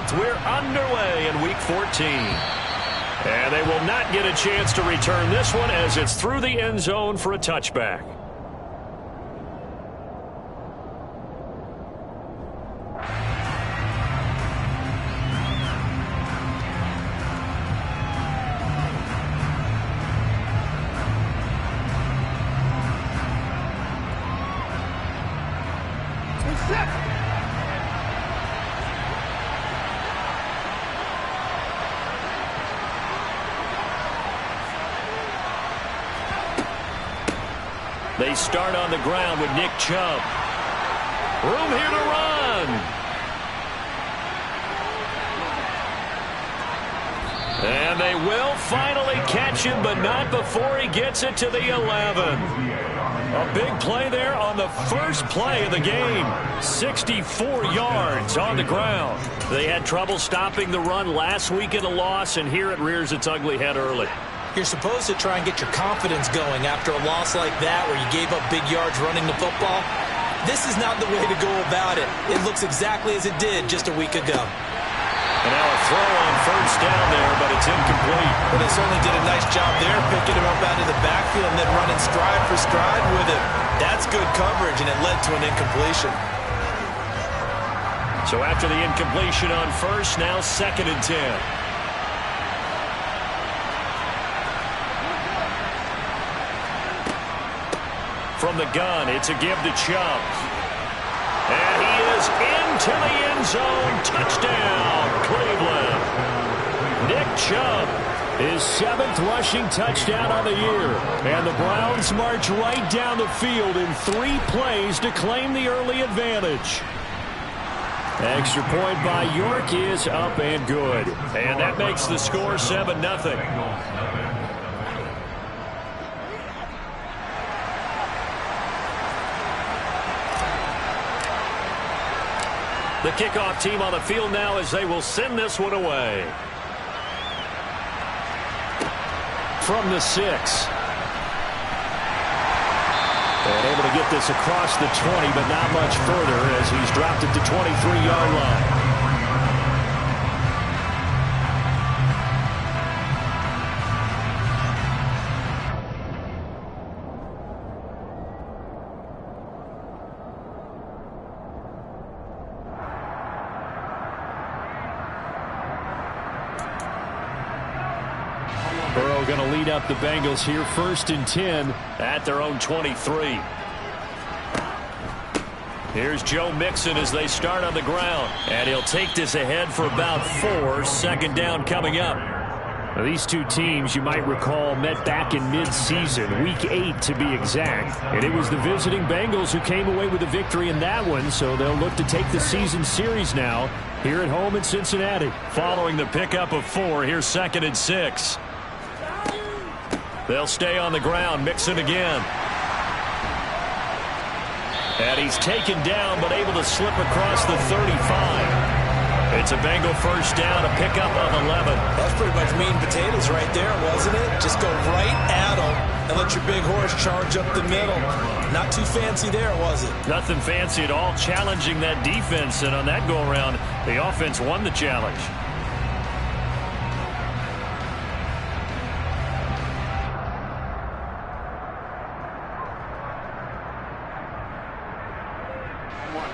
7th. We're underway in Week 14. And they will not get a chance to return this one as it's through the end zone for a touchback. They start on the ground with Nick Chubb. Room here to run. And they will finally catch him, but not before he gets it to the 11. A big play there on the first play of the game. 64 yards on the ground. They had trouble stopping the run last week in a loss, and here it rears its ugly head early. You're supposed to try and get your confidence going after a loss like that where you gave up big yards running the football. This is not the way to go about it. It looks exactly as it did just a week ago. And now a throw on first down there, but it's incomplete. Well, they certainly did a nice job there, picking him up out of the backfield and then running stride for stride with him. That's good coverage, and it led to an incompletion. So after the incompletion on first, now 2nd and 10. From the gun, it's a give to Chubb. And he is into the end zone. Touchdown, Cleveland. Nick Chubb, his 7th rushing touchdown of the year. And the Browns march right down the field in 3 plays to claim the early advantage. Extra point by York is up and good. And that makes the score 7-0. The kickoff team on the field now as they will send this one away. From the 6. And able to get this across the 20, but not much further as he's dropped it to 23-yard line. Burrow going to lead up the Bengals here, 1st and 10 at their own 23. Here's Joe Mixon as they start on the ground. And he'll take this ahead for about 4. 2nd down coming up. Now, these two teams, you might recall, met back in mid-season, Week 8 to be exact. And it was the visiting Bengals who came away with the victory in that one, so they'll look to take the season series now here at home in Cincinnati. Following the pickup of 4, here's 2nd and 6. They'll stay on the ground. Mixon again. And he's taken down, but able to slip across the 35. It's a Bengal first down, a pickup of 11. That's pretty much meat and potatoes right there, wasn't it? Just go right at them and let your big horse charge up the middle. Not too fancy there, was it? Nothing fancy at all, challenging that defense. And on that go-around, the offense won the challenge.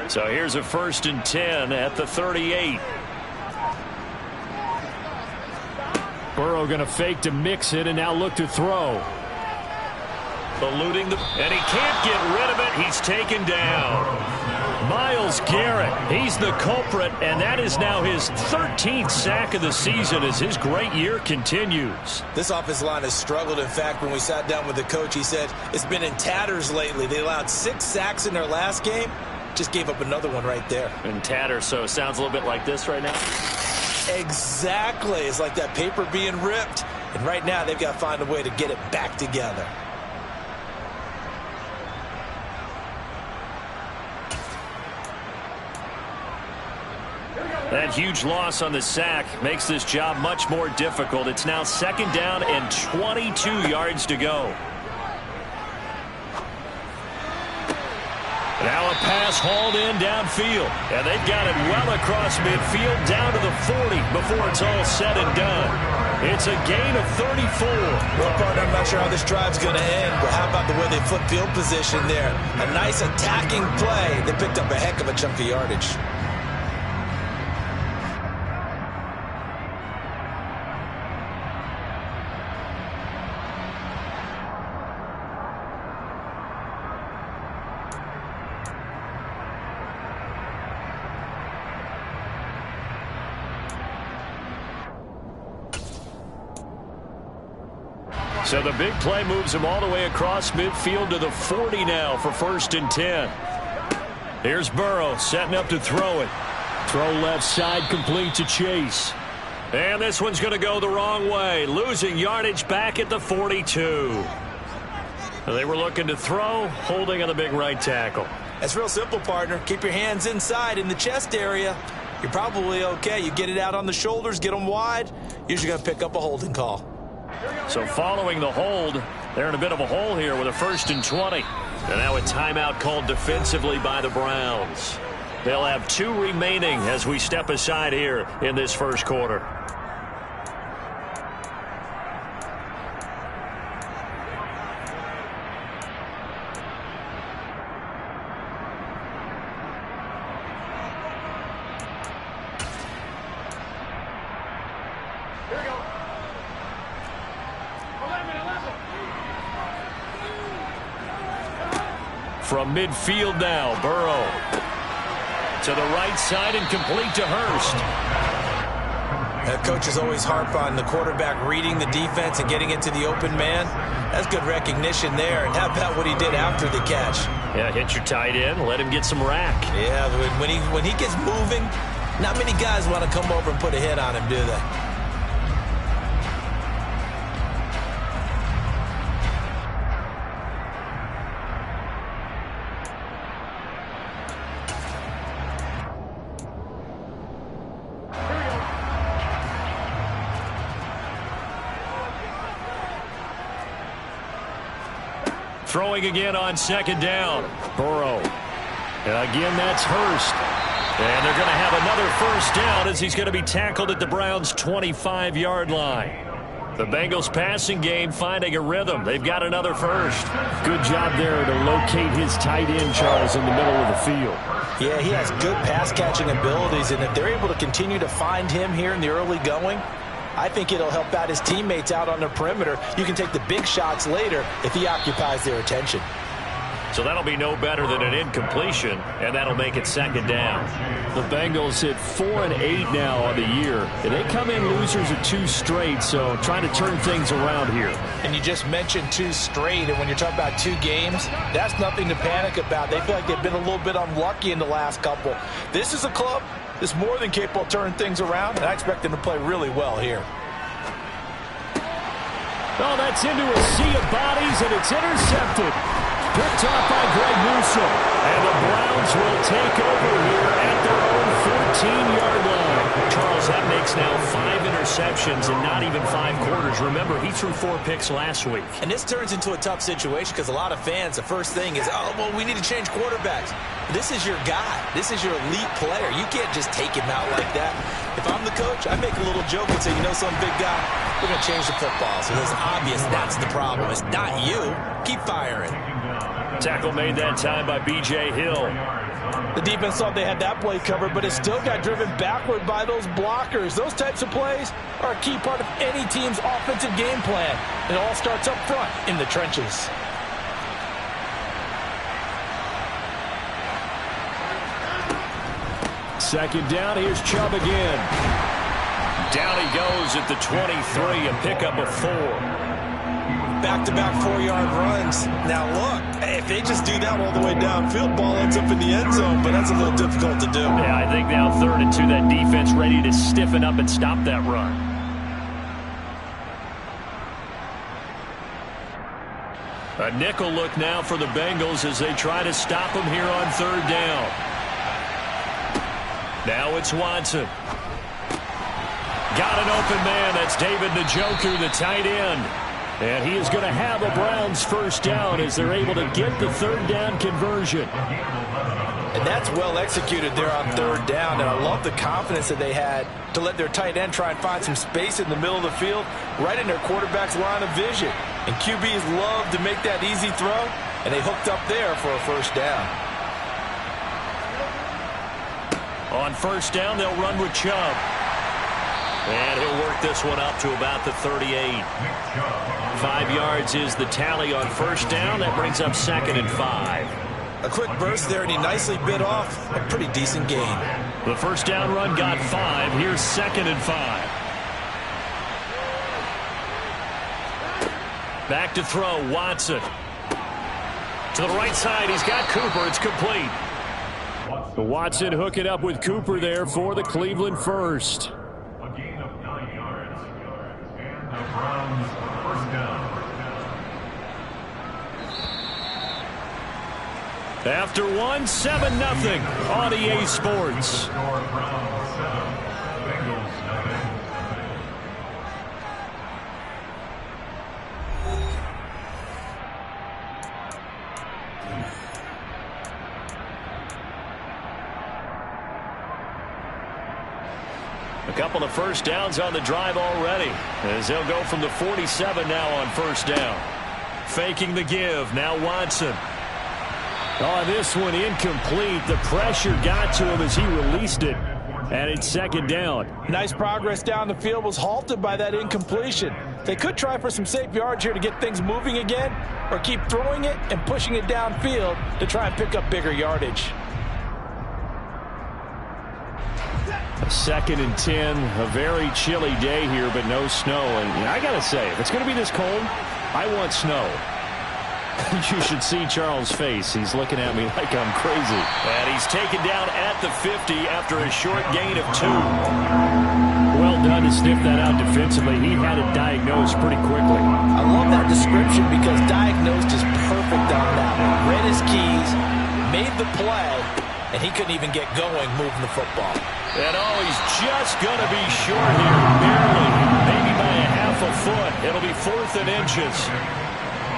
So here's a 1st and 10 at the 38. Burrow going to fake to mix it and now look to throw. Eluding the... And he can't get rid of it. He's taken down. Myles Garrett, he's the culprit, and that is now his 13th sack of the season as his great year continues. This offensive line has struggled. In fact, when we sat down with the coach, he said it's been in tatters lately. They allowed 6 sacks in their last game. Just gave up another one right there. In tatters, so it sounds a little bit like this right now. Exactly. It's like that paper being ripped. And right now, they've got to find a way to get it back together. That huge loss on the sack makes this job much more difficult. It's now 2nd down and 22 yards to go. Now a pass hauled in downfield. And they've got it well across midfield down to the 40 before it's all said and done. It's a gain of 34. Well, partner, I'm not sure how this drive's going to end, but how about the way they flip field position there? A nice attacking play. They picked up a heck of a chunk of yardage. So the big play moves him all the way across midfield to the 40 now for 1st and 10. Here's Burrow setting up to throw it. Throw left side complete to Chase. And this one's going to go the wrong way, losing yardage back at the 42. They were looking to throw, holding on the big right tackle. That's real simple, partner. Keep your hands inside in the chest area. You're probably okay. You get it out on the shoulders, get them wide. Usually going to pick up a holding call. So following the hold, they're in a bit of a hole here with a 1st and 20. And now a timeout called defensively by the Browns. They'll have 2 remaining as we step aside here in this first quarter. From midfield now, Burrow to the right side and complete to Hurst. That coach is always harp on the quarterback reading the defense and getting into the open man. That's good recognition there. And how about what he did after the catch? Yeah, hit your tight end, let him get some rack. Yeah, when he gets moving, not many guys want to come over and put a hit on him, do they? Throwing again on 2nd down. Burrow. And again, that's Hurst. And they're going to have another 1st down as he's going to be tackled at the Browns' 25-yard line. The Bengals passing game finding a rhythm. They've got another 1st. Good job there to locate his tight end, Charles, in the middle of the field. Yeah, he has good pass-catching abilities, and if they're able to continue to find him here in the early going, I think it'll help out his teammates out on the perimeter. You can take the big shots later if he occupies their attention. So that'll be no better than an incompletion, and that'll make it 2nd down. The Bengals hit 4 and 8 now on the year, and they come in losers of 2 straight, so trying to turn things around here. And you just mentioned 2 straight, and when you're talking about 2 games, that's nothing to panic about. They feel like they've been a little bit unlucky in the last couple. This is a club that's more than capable of turning things around, and I expect them to play really well here. Oh, that's into a sea of bodies, and it's intercepted. Picked off by Greg Newsome. And the Browns will take over here at their own 14-yard line. Charles, that makes now 5 interceptions in not even 5 quarters. Remember, he threw 4 picks last week. And this turns into a tough situation because a lot of fans, the first thing is, oh, well, we need to change quarterbacks. This is your guy. This is your elite player. You can't just take him out like that. If I'm the coach, I make a little joke and say, you know, some big guy, we're going to change the football. So it's obvious that's the problem. It's not you. Keep firing. Tackle made that time by B.J. Hill. The defense thought they had that play covered, but it still got driven backward by those blockers. Those types of plays are a key part of any team's offensive game plan. It all starts up front in the trenches. Second down, here's Chubb again. Down he goes at the 23, a pickup of 4. Back-to-back 4-yard runs. Now look, if they just do that all the way downfield, ball ends up in the end zone, but that's a little difficult to do. Yeah, I think now 3rd and 2, that defense ready to stiffen up and stop that run. A nickel look now for the Bengals as they try to stop him here on 3rd down. Now it's Watson. Got an open man. That's David Njoku, the tight end. And he is going to have a Browns 1st down as they're able to get the 3rd down conversion. And that's well executed there on third down. And I love the confidence that they had to let their tight end try and find some space in the middle of the field, right in their quarterback's line of vision. And QBs love to make that easy throw, and they hooked up there for a first down. On first down, they'll run with Chubb. And he'll work this one up to about the 38. 5 yards is the tally on first down. That brings up 2nd and 5. A quick burst there, and he nicely bit off a pretty decent gain. The first down run got 5. Here's 2nd and 5. Back to throw, Watson. To the right side, he's got Cooper. It's complete. Watson hook it up with Cooper there for the Cleveland first. A gain of 9 yards. And the Browns first down. After one, 7-0 on EA Sports. A couple of first downs on the drive already, as they'll go from the 47 now on first down. Faking the give, now Watson. Oh, this one incomplete. The pressure got to him as he released it, and it's 2nd down. Nice progress down the field was halted by that incompletion. They could try for some safe yards here to get things moving again, or keep throwing it and pushing it downfield to try and pick up bigger yardage. A 2nd and 10, a very chilly day here, but no snow. And I got to say, if it's going to be this cold, I want snow. You should see Charles' face. He's looking at me like I'm crazy. And he's taken down at the 50 after a short gain of 2. Well done to sniff that out defensively. He had it diagnosed pretty quickly. I love that description because diagnosed is perfect on that one. Read his keys, made the play, and he couldn't even get going moving the football. And oh, he's just going to be short here, barely, maybe by a half a foot. It'll be 4th and inches.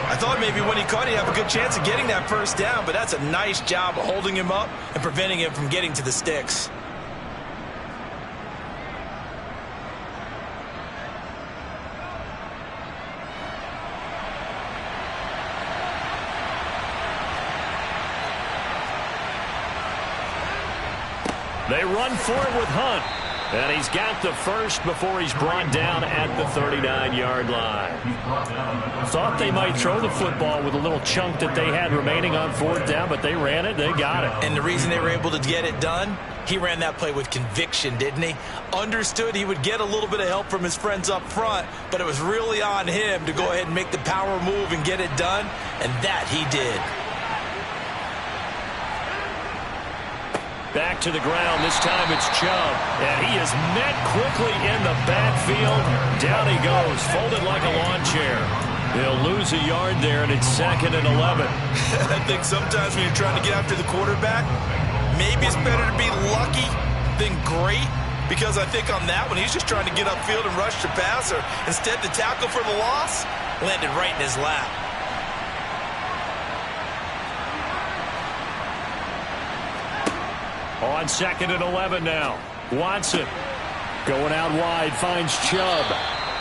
I thought maybe when he caught, he'd have a good chance of getting that first down, but that's a nice job of holding him up and preventing him from getting to the sticks. They run for it with Hunt. And he's got the first before he's brought down at the 39-yard line. Thought they might throw the football with a little chunk that they had remaining on 4th down, but they ran it. They got it. And the reason they were able to get it done, he ran that play with conviction, didn't he? Understood he would get a little bit of help from his friends up front, but it was really on him to go ahead and make the power move and get it done, and that he did. Back to the ground. This time it's Chubb. And he is met quickly in the backfield. Down he goes, folded like a lawn chair. They'll lose a yard there, and it's 2nd and 11. I think sometimes when you're trying to get after the quarterback, maybe it's better to be lucky than great. Because I think on that one, he's just trying to get upfield and rush the passer. Instead, the tackle for the loss landed right in his lap. On 2nd and 11 now. Watson going out wide, finds Chubb.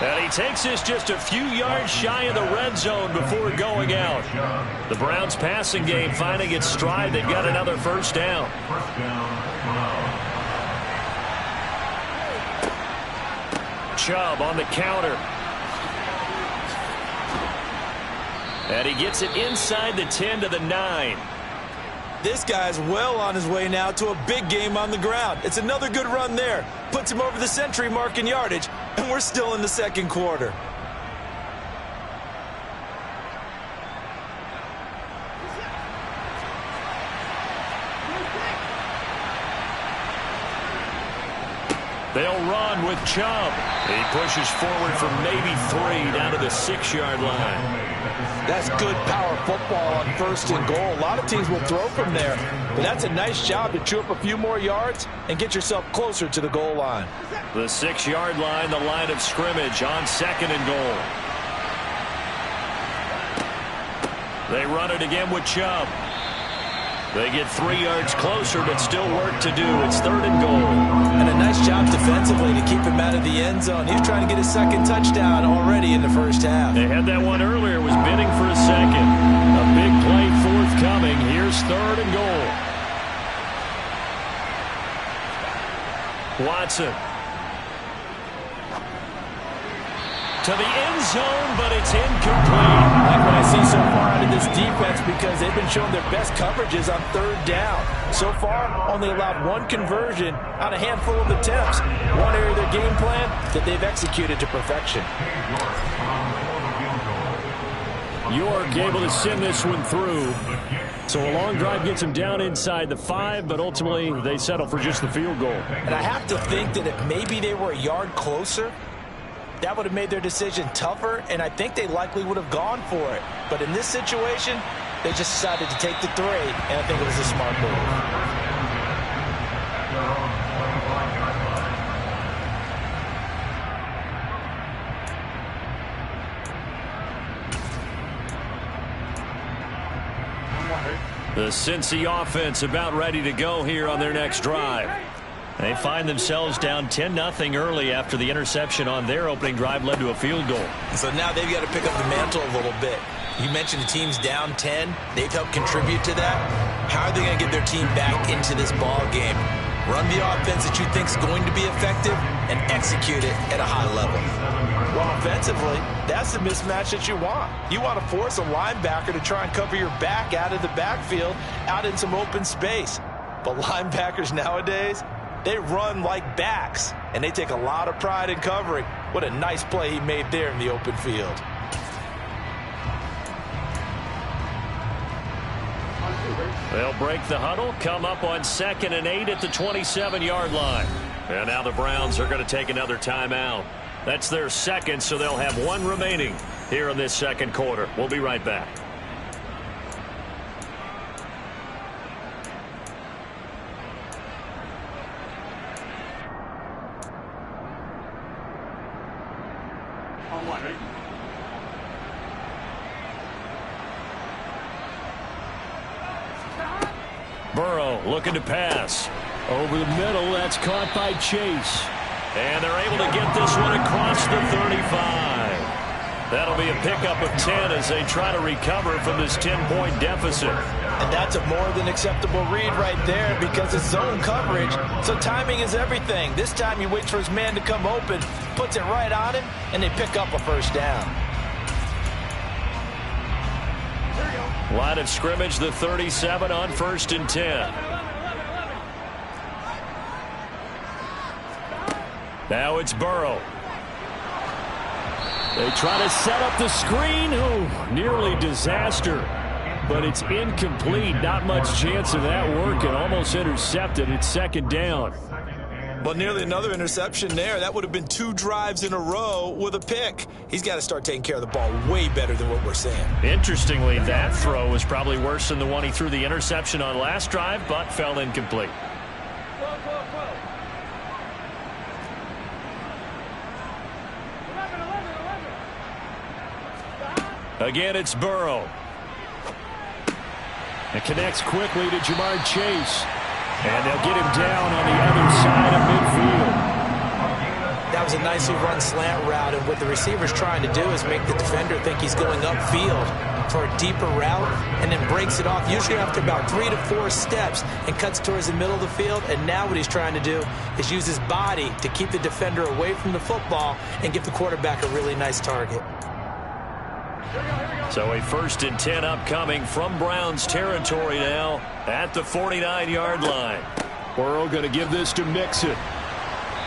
And he takes this just a few yards shy of the red zone before going out. The Browns passing game finding its stride. They've got another first down. Chubb on the counter. And he gets it inside the 10 to the 9. This guy's well on his way now to a big game on the ground. It's another good run there. Puts him over the century mark in yardage, and we're still in the 2nd quarter. They'll run with Chubb. He pushes forward from maybe 3 down to the 6-yard line. That's good power football on 1st and goal. A lot of teams will throw from there, but that's a nice job to chew up a few more yards and get yourself closer to the goal line. The 6-yard line, the line of scrimmage on 2nd and goal. They run it again with Chubb. They get 3 yards closer, but still work to do. It's 3rd and goal. And a nice job defensively to keep him out of the end zone. He was trying to get his second touchdown already in the first half. They had that one earlier, was bidding for a second. A big play forthcoming. Here's 3rd and goal. Watson. To the end zone, but it's incomplete. I like what I see so far out of this defense because they've been showing their best coverages on 3rd down. So far, only allowed 1 conversion on a handful of attempts. One area of their game plan that they've executed to perfection. York able to send this one through. So a long drive gets them down inside the 5, but ultimately they settle for just the field goal. And I have to think that if maybe they were a yard closer, that would have made their decision tougher, and I think they likely would have gone for it. But in this situation, they just decided to take the 3, and I think it was a smart move. The Cincy offense about ready to go here on their next drive. They find themselves down 10-0 early after the interception on their opening drive led to a field goal. So now they've got to pick up the mantle a little bit. You mentioned the team's down 10. They've helped contribute to that. How are they going to get their team back into this ball game? Run the offense that you think is going to be effective and execute it at a high level. Well, offensively, that's the mismatch that you want. You want to force a linebacker to try and cover your back out of the backfield, out in some open space. But linebackers nowadays, they run like backs, and they take a lot of pride in covering. What a nice play he made there in the open field. They'll break the huddle, come up on 2nd and 8 at the 27-yard line. And now the Browns are going to take another timeout. That's their second, so they'll have 1 remaining here in this second quarter. We'll be right back. Burrow looking to pass. Over the middle, that's caught by Chase. And they're able to get this one across the 35. That'll be a pickup of 10 as they try to recover from this 10-point deficit. And that's a more than acceptable read right there because it's zone coverage, so timing is everything. This time he waits for his man to come open, puts it right on him, and they pick up a first down. Line of scrimmage, the 37 on 1st and 10. Now it's Burrow. They try to set up the screen. Ooh, nearly disaster. But it's incomplete. Not much chance of that working. Almost intercepted. It's 2nd down. Well, nearly another interception there. That would have been 2 drives in a row with a pick. He's got to start taking care of the ball way better than what we're seeing. Interestingly, that throw was probably worse than the one he threw the interception on last drive, but fell incomplete. Again, it's Burrow. It connects quickly to Jamar Chase. And they'll get him down on the other side of midfield. That was a nicely run slant route, and what the receiver's trying to do is make the defender think he's going upfield for a deeper route, and then breaks it off, usually after about 3 to 4 steps, and cuts towards the middle of the field. And now what he's trying to do is use his body to keep the defender away from the football and give the quarterback a really nice target. So a 1st and 10 upcoming from Browns territory now at the 49-yard line. Burrow going to give this to Mixon.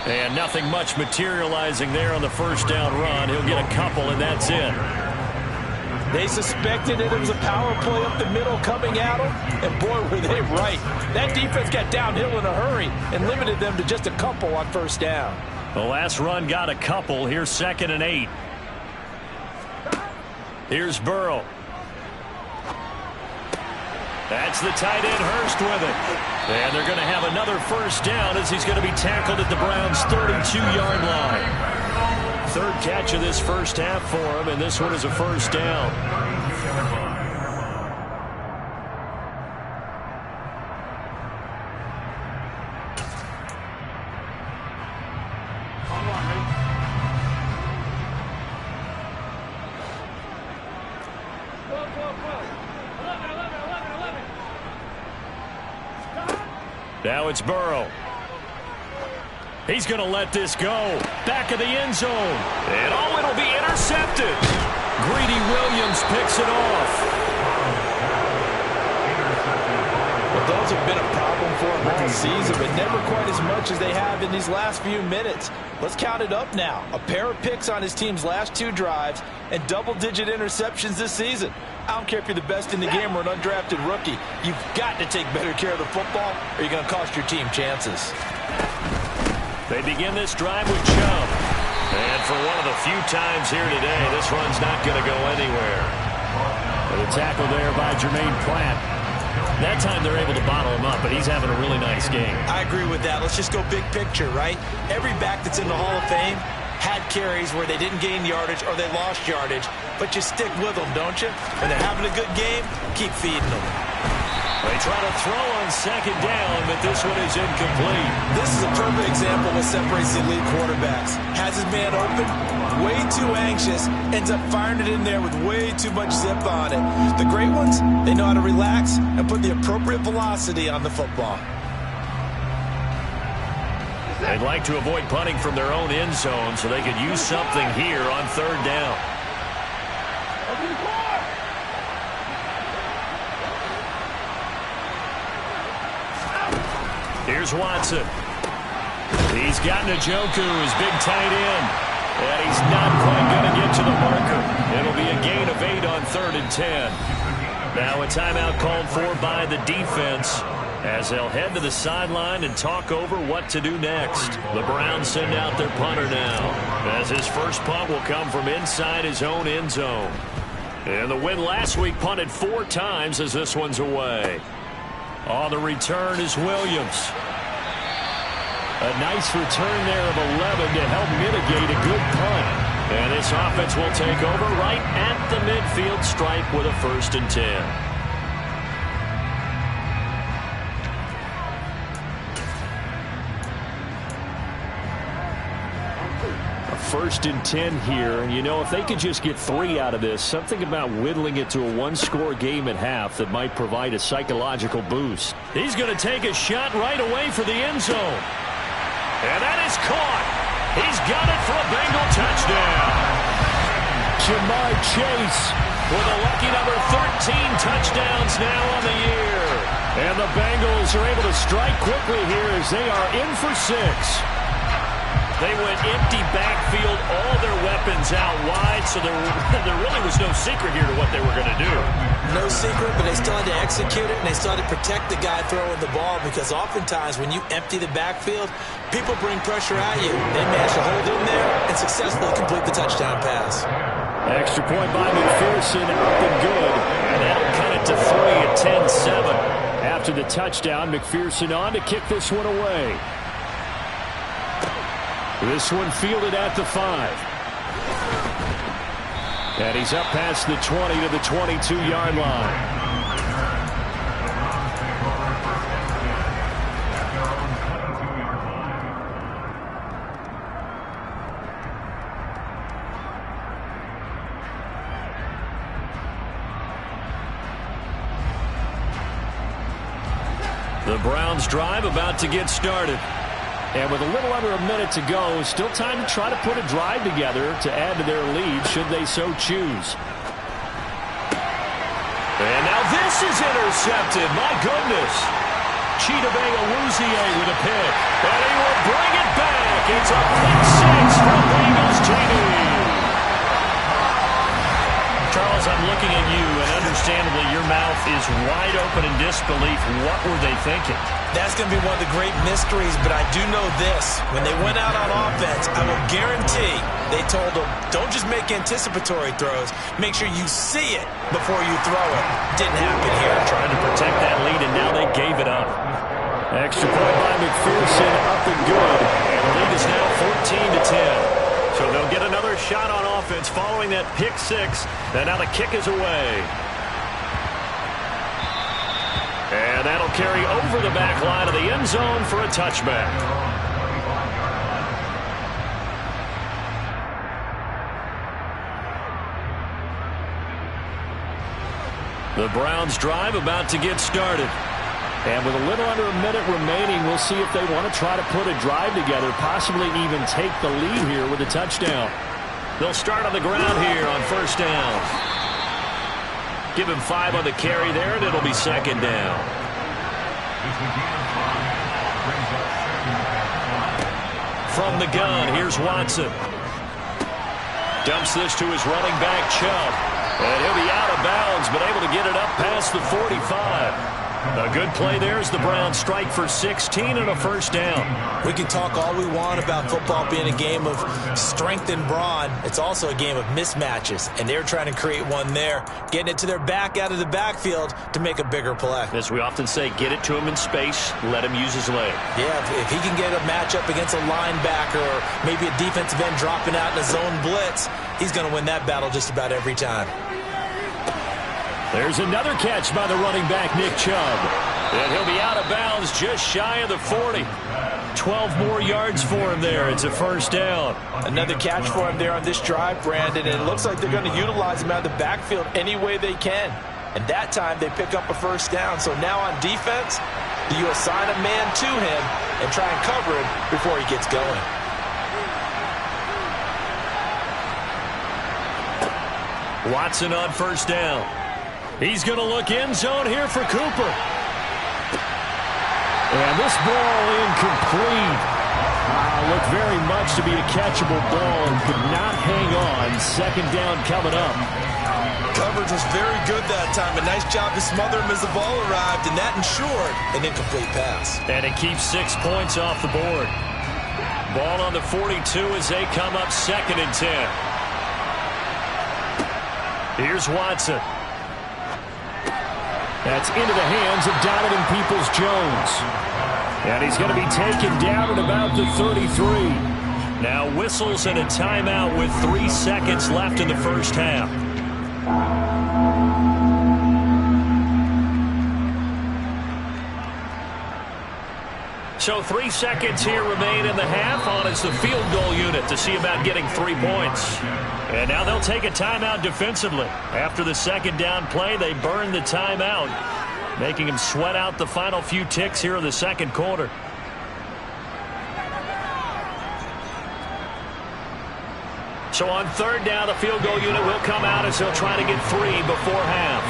And nothing much materializing there on the first down run. He'll get a couple, and that's it. They suspected that it was a power play up the middle coming at them, and boy, were they right. That defense got downhill in a hurry and limited them to just a couple on first down. The last run got a couple. Here's 2nd and 8. Here's Burrow. That's the tight end, Hurst, with it. And they're going to have another first down as he's going to be tackled at the Browns' 32-yard line. 3rd catch of this first half for him, and this one is a first down. Now it's Burrow. He's going to let this go. Back of the end zone. And oh, it'll be intercepted. Greedy Williams picks it off. Well, those have been a problem for him all season, but never quite as much as they have in these last few minutes. Let's count it up now. A pair of picks on his team's last 2 drives and double-digit interceptions this season. I don't care if you're the best in the game or an undrafted rookie. You've got to take better care of the football or you're going to cost your team chances. They begin this drive with Chubb. And for one of the few times here today, this run's not going to go anywhere. The tackle there by Jermaine Pratt. That time they're able to bottle him up, but he's having a really nice game. I agree with that. Let's just go big picture, right? Every back that's in the Hall of Fame had carries where they didn't gain yardage or they lost yardage, but you stick with them, don't you? When they're having a good game, keep feeding them. They try to throw on second down, but this one is incomplete. This is a perfect example of what separates the elite quarterbacks. Has his man open, way too anxious, ends up firing it in there with way too much zip on it. The great ones, they know how to relax and put the appropriate velocity on the football. They'd like to avoid punting from their own end zone so they could use something here on third down. Here's Watson. He's got Njoku, his big tight end. And he's not quite going to get to the marker. It'll be a gain of 8 on 3rd and 10. Now a timeout called for by the defense as they'll head to the sideline and talk over what to do next. The Browns send out their punter now, as his first punt will come from inside his own end zone. And the win last week punted 4 times as this one's away. On the return is Williams. A nice return there of 11 to help mitigate a good punt. And this offense will take over right at the midfield stripe with a 1st and 10. First and 10 here, and you know, if they could just get 3 out of this, something about whittling it to a 1-score game at half that might provide a psychological boost. He's going to take a shot right away for the end zone. And that is caught. He's got it for a Bengal touchdown. Jamar Chase with a lucky number 13 touchdowns now on the year. And the Bengals are able to strike quickly here as they are in for 6. They went empty backfield, all their weapons out wide, so there really was no secret here to what they were going to do. No secret, but they still had to execute it, and they still had to protect the guy throwing the ball, because oftentimes when you empty the backfield, people bring pressure at you. They managed to hold in there and successfully complete the touchdown pass. Extra point by McPherson, up and good. And that'll cut it to 3 at 10-7. After the touchdown, McPherson on to kick this one away. This one fielded at the 5. And he's up past the 20 to the 22-yard line. The Browns drive about to get started. And with a little under a minute to go, still time to try to put a drive together to add to their lead should they so choose. And now this is intercepted. My goodness. Chidobe Awuzie with a pick. And he will bring it back. It's a pick 6 from Bengals TD. Charles, I'm looking at you, and understandably your mouth is wide open in disbelief. What were they thinking? That's going to be one of the great mysteries, but I do know this. When they went out on offense, I will guarantee they told them, don't just make anticipatory throws. Make sure you see it before you throw it. Didn't happen here. Trying to protect that lead, and now they gave it up. Extra point by McPherson, up and good. And the lead is now 14 to 10. So they'll get another shot on offense following that pick 6. And now the kick is away. And that'll carry over the back line of the end zone for a touchback. The Browns drive about to get started. And with a little under a minute remaining, we'll see if they want to try to put a drive together, possibly even take the lead here with a touchdown. They'll start on the ground here on first down. Give him 5 on the carry there, and it'll be second down. From the gun, here's Watson. Dumps this to his running back, Chubb. And he'll be out of bounds, but able to get it up past the 45. A good play there as the Browns strike for 16 and a first down. We can talk all we want about football being a game of strength and brawn. It's also a game of mismatches, and they're trying to create one there, getting it to their back out of the backfield to make a bigger play. As we often say, get it to him in space, let him use his leg. Yeah, if he can get a matchup against a linebacker or maybe a defensive end dropping out in a zone blitz, he's going to win that battle just about every time. There's another catch by the running back, Nick Chubb. And he'll be out of bounds just shy of the 40. 12 more yards for him there. It's a first down. Another catch for him there on this drive, Brandon, and it looks like they're going to utilize him out of the backfield any way they can. And that time they pick up a first down. So now on defense, you assign a man to him and try and cover him before he gets going. Watson on first down. He's going to look end zone here for Cooper. And this ball incomplete. Looked very much to be a catchable ball and could not hang on. Second down coming up. Coverage was very good that time. A nice job to smother him as the ball arrived, and that ensured an incomplete pass. And it keeps 6 points off the board. Ball on the 42 as they come up second and 10. Here's Watson. That's into the hands of Donovan Peoples-Jones. And he's going to be taken down at about the 33. Now whistles and a timeout with 3 seconds left in the first half. So 3 seconds here remain in the half on as the field goal unit to see about getting 3 points. And now they'll take a timeout defensively. After the second down play, they burn the timeout, making them sweat out the final few ticks here in the second quarter. So on third down, the field goal unit will come out as they'll try to get 3 before half.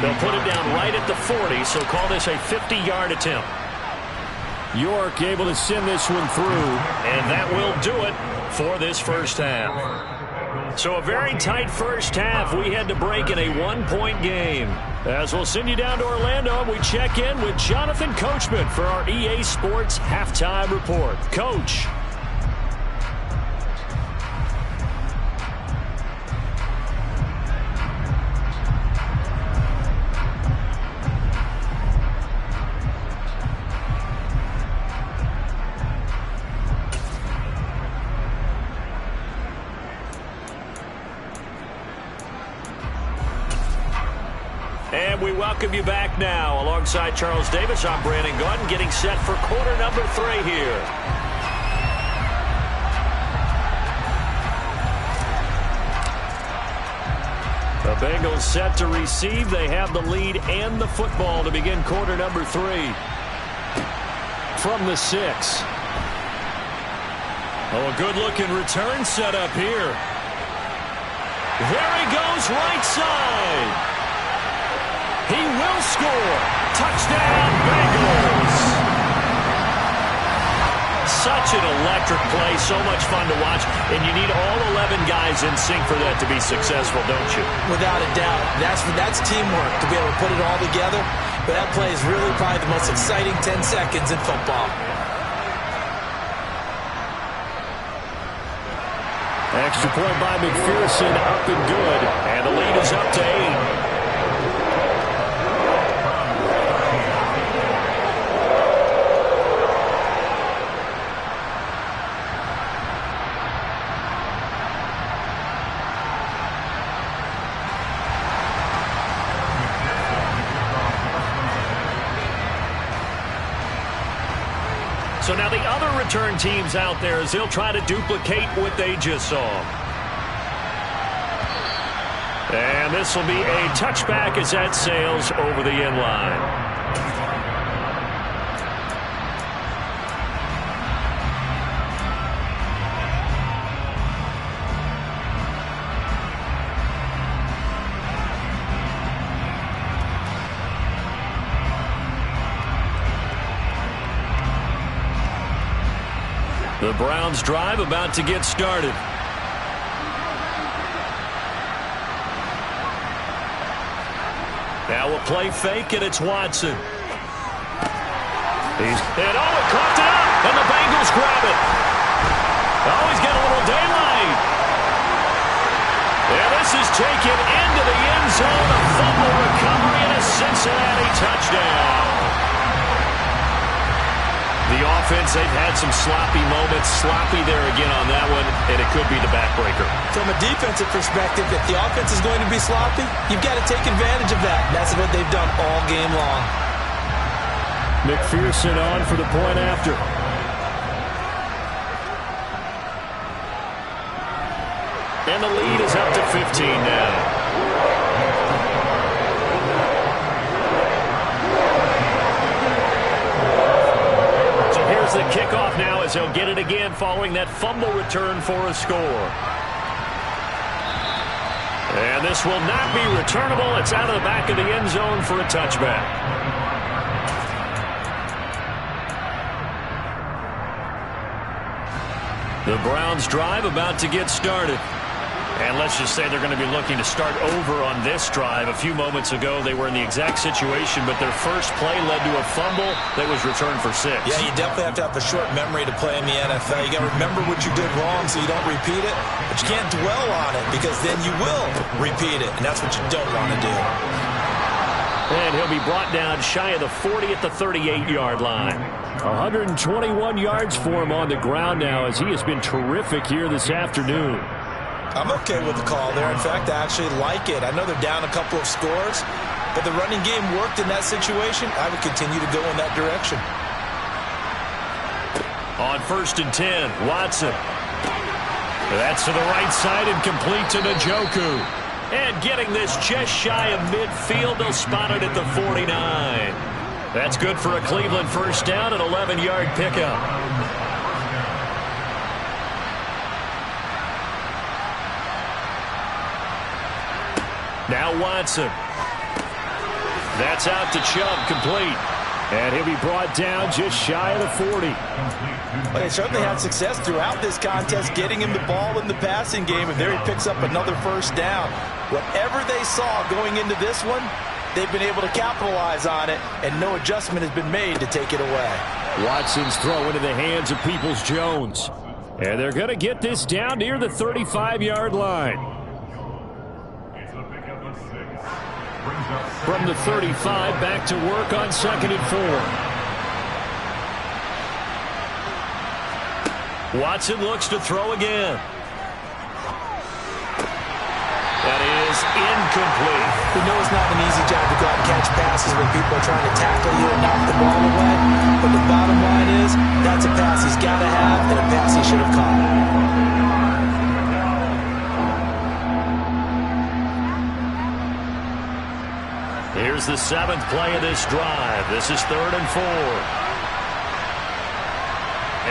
They'll put it down right at the 40, so call this a 50-yard attempt. York able to send this one through, and that will do it for this first half. So a very tight first half. We had to break in a 1-point game. As we'll send you down to Orlando, we check in with Jonathan Coachman for our EA Sports Halftime Report. Coach. And we welcome you back now. Alongside Charles Davis, I'm Brandon Gordon, getting set for quarter number 3 here. The Bengals set to receive. They have the lead and the football to begin quarter number 3. From the 6. Oh, a good-looking return set up here. There he goes, right side. He will score. Touchdown, Bengals. Such an electric play. So much fun to watch. And you need all 11 guys in sync for that to be successful, don't you? Without a doubt. That's teamwork to be able to put it all together. But that play is really probably the most exciting 10 seconds in football. Extra point by McPherson, up and good. And the lead is up to 8. So now the other return teams out there as they'll try to duplicate what they just saw. And this will be a touchback as that sails over the end line. The Browns drive about to get started. Now we'll play fake, and it's Watson. It coughed it up, and the Bengals grab it. Oh, he's got a little daylight. And this is taken into the end zone. A fumble recovery and a Cincinnati touchdown. The offense, they've had some sloppy moments. Sloppy there again on that one, and it could be the backbreaker. From a defensive perspective, if the offense is going to be sloppy, you've got to take advantage of that. That's what they've done all game long. McPherson on for the point after. And the lead is up to 15 now. The kickoff now as he'll get it again following that fumble return for a score. And this will not be returnable. It's out of the back of the end zone for a touchback. The Browns drive about to get started. And let's just say they're going to be looking to start over on this drive. A few moments ago, they were in the exact situation, but their first play led to a fumble that was returned for 6. Yeah, you definitely have to have a short memory to play in the NFL. You got to remember what you did wrong so you don't repeat it, but you can't dwell on it because then you will repeat it, and that's what you don't want to do. And he'll be brought down shy of the 40 at the 38-yard line. 121 yards for him on the ground now as he has been terrific here this afternoon. I'm okay with the call there. In fact, I actually like it. I know they're down a couple of scores, but the running game worked in that situation. I would continue to go in that direction. On 1st and 10, Watson. That's to the right side and complete to Njoku. And getting this just shy of midfield, they'll spot it at the 49. That's good for a Cleveland first down, an 11-yard pickup. Now Watson. That's out to Chubb, complete. And he'll be brought down just shy of the 40. Well, they certainly had success throughout this contest, getting him the ball in the passing game, and there he picks up another first down. Whatever they saw going into this one, they've been able to capitalize on it, and no adjustment has been made to take it away. Watson's throw into the hands of Peoples-Jones. And they're going to get this down near the 35-yard line. From the 35, back to work on 2nd and 4. Watson looks to throw again. That is incomplete. We know it's not an easy job to go out and catch passes when people are trying to tackle you and knock the ball away. But the bottom line is, that's a pass he's got to have and a pass he should have caught. Here's the 7th play of this drive. This is 3rd and 4.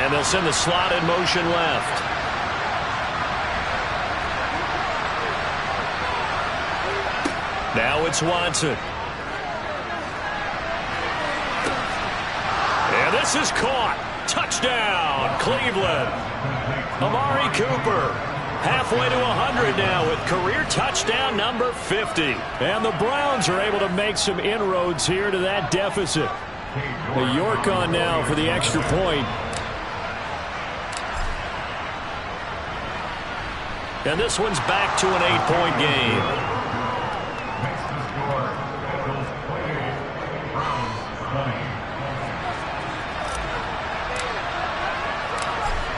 And they'll send the slot in motion left. Now it's Watson. And this is caught. Touchdown, Cleveland. Amari Cooper. Halfway to 100 now with career touchdown number 50. And the Browns are able to make some inroads here to that deficit. The York on now for the extra point. And this one's back to an 8-point game.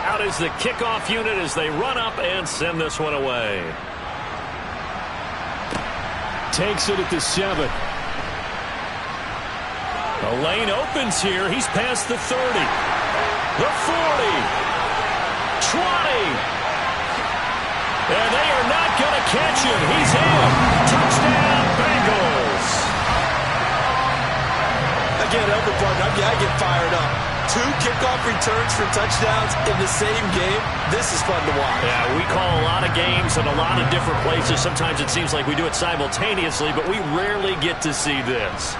Out is the kickoff unit as they run up and send this one away. Takes it at the 7. The lane opens here. He's past the 30. The 40. 20. And they are not going to catch him. He's in. can't help it, partner. I get fired up. 2 kickoff returns for touchdowns in the same game. This is fun to watch. Yeah, we call a lot of games in a lot of different places. Sometimes it seems like we do it simultaneously, but we rarely get to see this.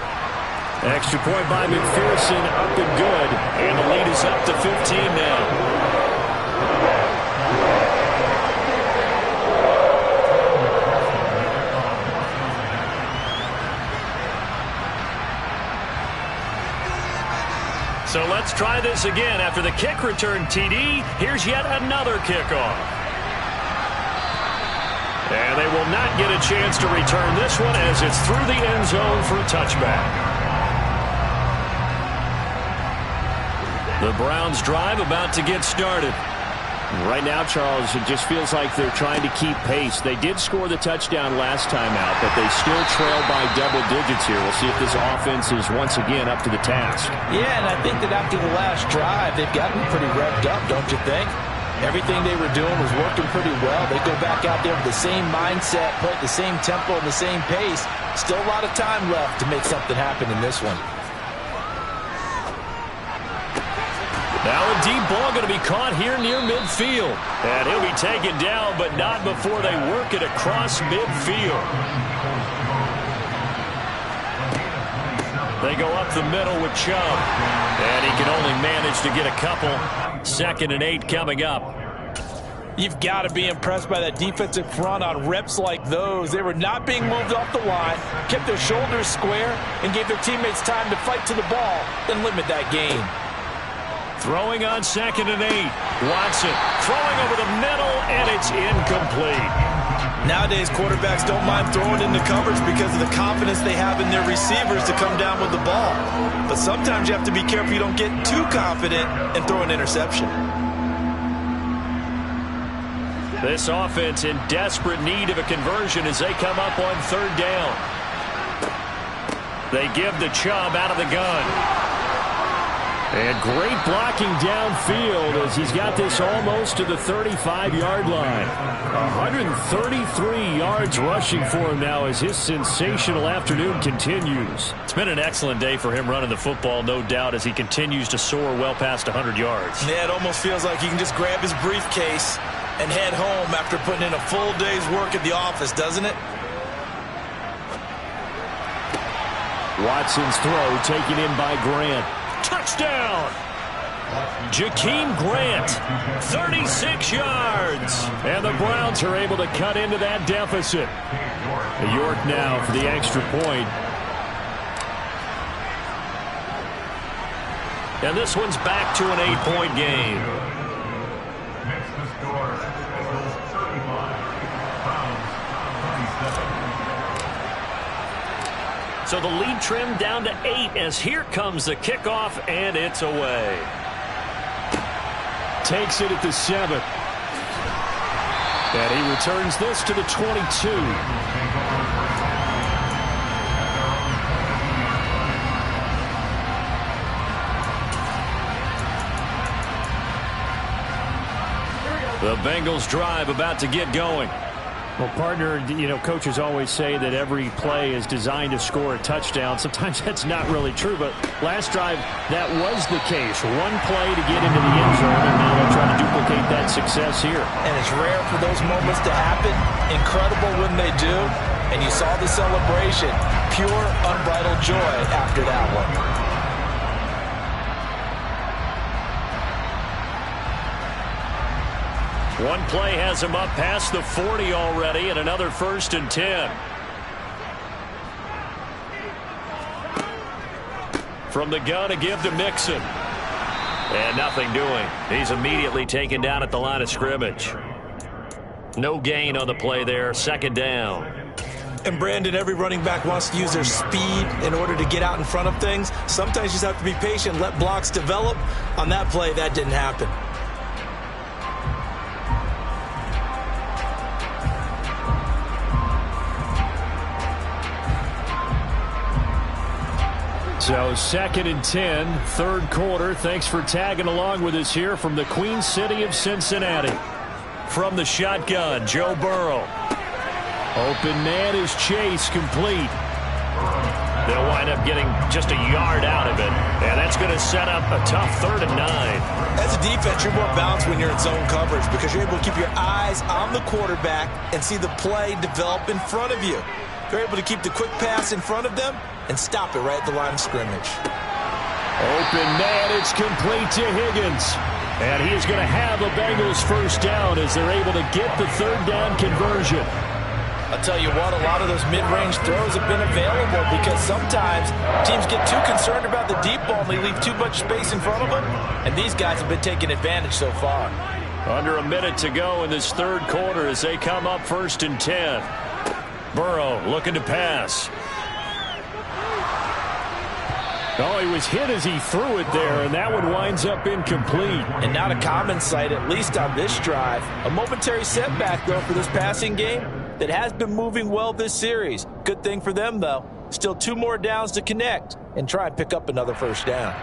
Extra point by McPherson, up and good. And the lead is up to 15 now. So let's try this again. After the kick return TD, here's yet another kickoff. And they will not get a chance to return this one as it's through the end zone for a touchback. The Browns drive about to get started. Right now, Charles, it just feels like they're trying to keep pace. They did score the touchdown last time out, but they still trail by double digits here. We'll see if this offense is once again up to the task. Yeah, and I think that after the last drive, they've gotten pretty revved up, don't you think? Everything they were doing was working pretty well. They go back out there with the same mindset, play at the same tempo and the same pace. Still a lot of time left to make something happen in this one. Now a deep ball going to be caught here near midfield. And he'll be taken down, but not before they work it across midfield. They go up the middle with Chubb. And he can only manage to get a couple. 2nd and 8 coming up. You've got to be impressed by that defensive front on reps like those. They were not being moved off the line, kept their shoulders square, and gave their teammates time to fight to the ball and limit that gain. Throwing on 2nd and 8. Watson throwing over the middle, and it's incomplete. Nowadays, quarterbacks don't mind throwing into coverage because of the confidence they have in their receivers to come down with the ball. But sometimes you have to be careful you don't get too confident and throw an interception. This offense in desperate need of a conversion as they come up on 3rd down. They give the Chubb out of the gun. And great blocking downfield as he's got this almost to the 35-yard line. 133 yards rushing for him now as his sensational afternoon continues. It's been an excellent day for him running the football, no doubt, as he continues to soar well past 100 yards. Yeah, it almost feels like he can just grab his briefcase and head home after putting in a full day's work at the office, doesn't it? Watson's throw taken in by Grant. Touchdown! Jakeem Grant, 36 yards. And the Browns are able to cut into that deficit. York now for the extra point. And this one's back to an 8-point game. Next to score, Eagles 35, Browns 27. So the lead trimmed down to 8 as here comes the kickoff, and it's away. Takes it at the 7. And he returns this to the 22. The Bengals drive about to get going. Well, partner, you know, coaches always say that every play is designed to score a touchdown. Sometimes that's not really true, but last drive, that was the case. One play to get into the end zone, and now they'll try to duplicate that success here. And it's rare for those moments to happen. Incredible when they do. And you saw the celebration. Pure, unbridled joy after that one. One play has him up past the 40 already, and another 1st and 10. From the gun, a give to Mixon. And nothing doing. He's immediately taken down at the line of scrimmage. No gain on the play there. 2nd down. And Brandon, every running back wants to use their speed in order to get out in front of things. Sometimes you just have to be patient, let blocks develop. On that play, that didn't happen. So 2nd and 10, 3rd quarter. Thanks for tagging along with us here from the Queen City of Cincinnati. From the shotgun, Joe Burrow. Open man is Chase, complete. They'll wind up getting just a yard out of it, and that's going to set up a tough 3rd and 9. As a defense, you're more balanced when you're in zone coverage because you're able to keep your eyes on the quarterback and see the play develop in front of you. You're able to keep the quick pass in front of them and stop it right at the line of scrimmage. Open man, it's complete to Higgins. And he is going to have a Bengals first down as they're able to get the 3rd down conversion. I'll tell you what, a lot of those mid-range throws have been available because sometimes teams get too concerned about the deep ball and they leave too much space in front of them, and these guys have been taking advantage so far. Under a minute to go in this 3rd quarter as they come up 1st and 10. Burrow looking to pass. Oh, he was hit as he threw it there, and that one winds up incomplete. And not a common sight, at least on this drive. A momentary setback, though, for this passing game that has been moving well this series. Good thing for them, though. Still 2 more downs to connect and try and pick up another first down.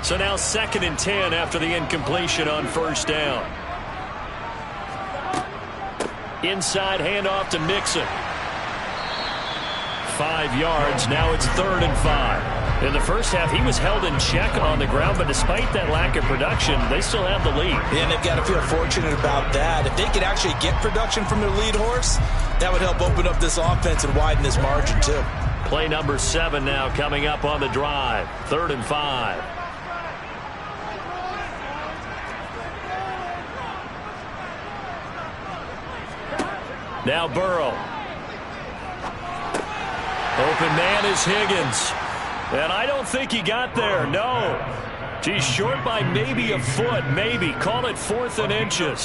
So now 2nd and 10 after the incompletion on 1st down. Inside handoff to Mixon. 5 yards. Now it's 3rd and 5. In the first half, he was held in check on the ground, but despite that lack of production, they still have the lead. Yeah, and they've got to feel fortunate about that. If they could actually get production from their lead horse, that would help open up this offense and widen this margin, too. Play number 7 now coming up on the drive. 3rd and 5. Now Burrow. Open man is Higgins. And I don't think he got there, no. He's short by maybe a foot, maybe. Call it 4th and inches.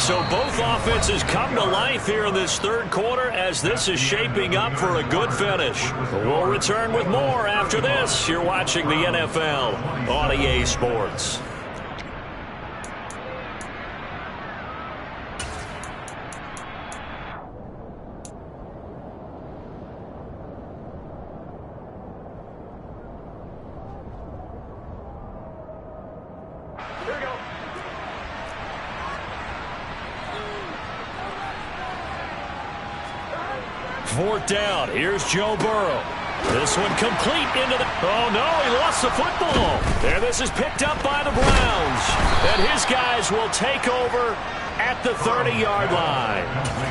So both offenses come to life here in this 3rd quarter as this is shaping up for a good finish. We'll return with more after this. You're watching the NFL on EA Sports. Fourth down. Here's Joe Burrow. This one complete into the... Oh, no, he lost the football. And this is picked up by the Browns. And his guys will take over at the 30-yard line.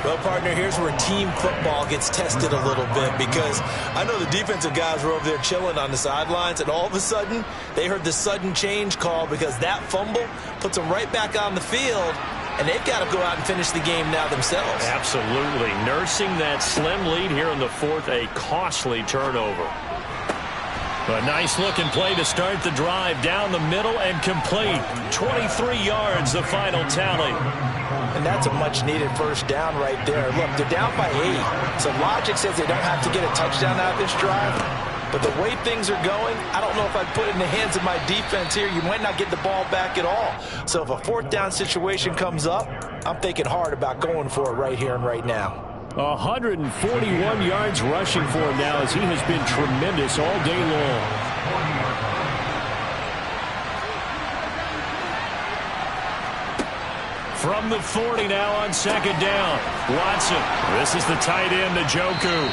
Well, partner, here's where team football gets tested a little bit because I know the defensive guys were over there chilling on the sidelines, and all of a sudden they heard the sudden change call because that fumble puts them right back on the field, and they've got to go out and finish the game now themselves. Absolutely. Nursing that slim lead here in the 4th, a costly turnover. A nice-looking play to start the drive down the middle and complete. 23 yards, the final tally. And that's a much-needed first down right there. Look, they're down by 8. So logic says they don't have to get a touchdown out of this drive. But the way things are going, I don't know if I'd put it in the hands of my defense here. You might not get the ball back at all. So if a 4th down situation comes up, I'm thinking hard about going for it right here and right now. 141 yards rushing for him now as he has been tremendous all day long. From the 40 now on 2nd down. Watson. This is the tight end, Njoku.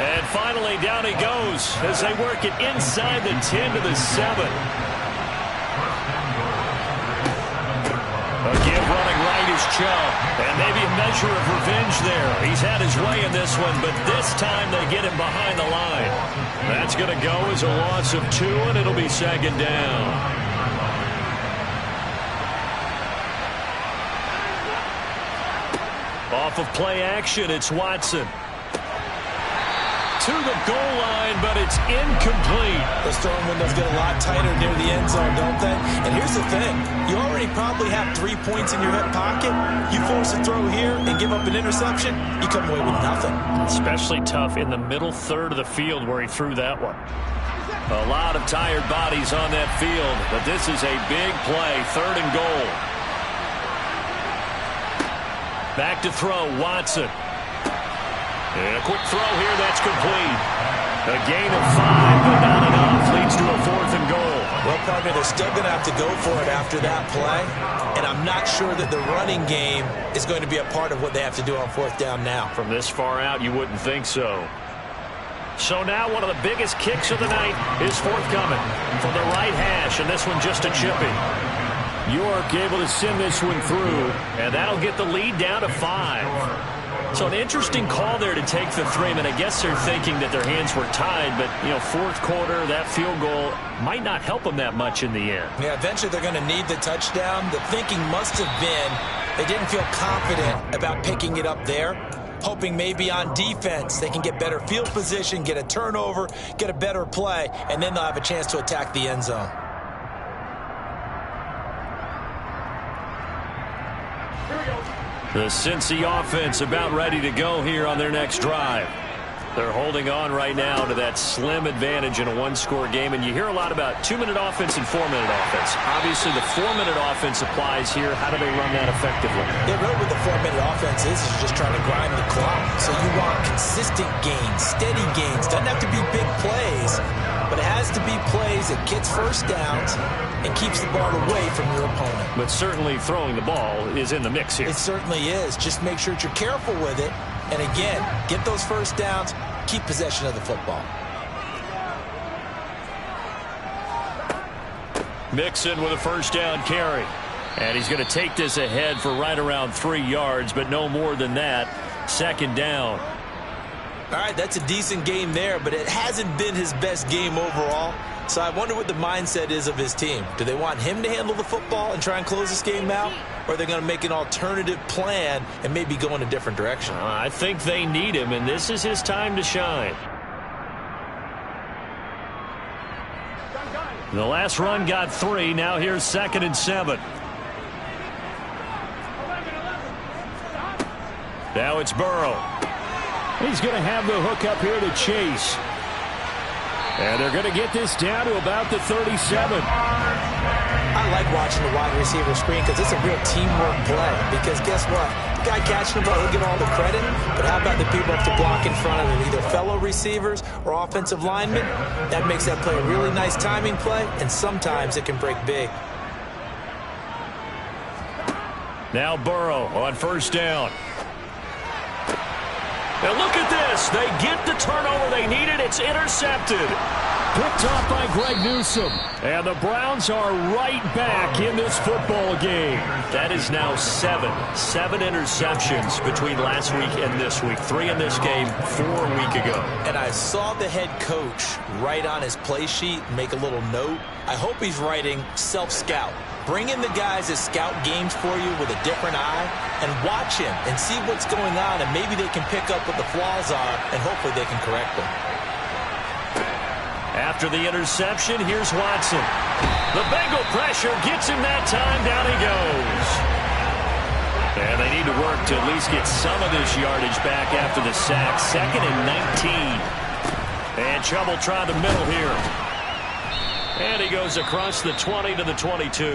And finally, down he goes as they work it inside the 10 to the 7. A give running right is Chubb. And maybe a measure of revenge there. He's had his way in this one, but this time they get him behind the line. That's going to go as a loss of 2, and it'll be 2nd down. Off of play action, it's Watson. To the goal line, but it's incomplete. Those throwing windows get a lot tighter near the end zone, don't they? And here's the thing. You already probably have 3 points in your hip pocket. You force a throw here and give up an interception, you come away with nothing. Especially tough in the middle 3rd of the field where he threw that one. A lot of tired bodies on that field, but this is a big play. 3rd and goal. Back to throw, Watson. And a quick throw here, that's complete. A gain of 5, but not enough. Leads to a 4th and goal. Well, partner, they're still going to have to go for it after that play, and I'm not sure that the running game is going to be a part of what they have to do on fourth down now. From this far out, you wouldn't think so. So now one of the biggest kicks of the night is forthcoming from the right hash, and this one just a chippy. York able to send this one through, and that'll get the lead down to 5. So an interesting call there to take the 3. I guess they're thinking that their hands were tied, but, fourth quarter, that field goal might not help them that much in the end. Yeah, eventually they're going to need the touchdown. The thinking must have been they didn't feel confident about picking it up there, hoping maybe on defense they can get better field position, get a turnover, get a better play, and then they'll have a chance to attack the end zone. The Cincy offense about ready to go here on their next drive. They're holding on right now to that slim advantage in a one-score game, and you hear a lot about 2-minute offense and 4-minute offense. Obviously, the 4-minute offense applies here. How do they run that effectively? Yeah, really what the 4-minute offense is just trying to grind the clock. So you want consistent gains, steady gains. Doesn't have to be big plays, but it has to be plays that gets first downs and keeps the ball away from your opponent. But certainly throwing the ball is in the mix here. It certainly is. Just make sure that you're careful with it. And again, get those first downs, keep possession of the football. Mixon with a first down carry. And he's going to take this ahead for right around 3 yards, but no more than that. Second down. All right, that's a decent game there, but it hasn't been his best game overall. So I wonder what the mindset is of his team. Do they want him to handle the football and try and close this game out? Or are they going to make an alternative plan and maybe go in a different direction? I think they need him, and this is his time to shine. The last run got 3. Now here's 2nd and 7. Now it's Burrow. He's going to have the hook up here to Chase. And they're going to get this down to about the 37. I like watching the wide receiver screen because it's a real teamwork play. Because guess what? The guy catching the ball, he'll get all the credit. But how about the people up to block in front of him, either fellow receivers or offensive linemen? That makes that play a really nice timing play, and sometimes it can break big. Now Burrow on first down. Now look at this. They get the turnover they needed. It's intercepted. Picked off by Greg Newsome. And the Browns are right back in this football game. That is now 7 interceptions between last week and this week. 3 in this game, 4 a week ago. And I saw the head coach write on his play sheet, make a little note. I hope he's writing self-scout. Bring in the guys that scout games for you with a different eye and watch him and see what's going on, and maybe they can pick up what the flaws are, and hopefully they can correct them. After the interception, here's Watson. The Bengal pressure gets him that time. Down he goes. And they need to work to at least get some of this yardage back after the sack. 2nd and 19. And Chubb will try the middle here. And he goes across the 20 to the 22.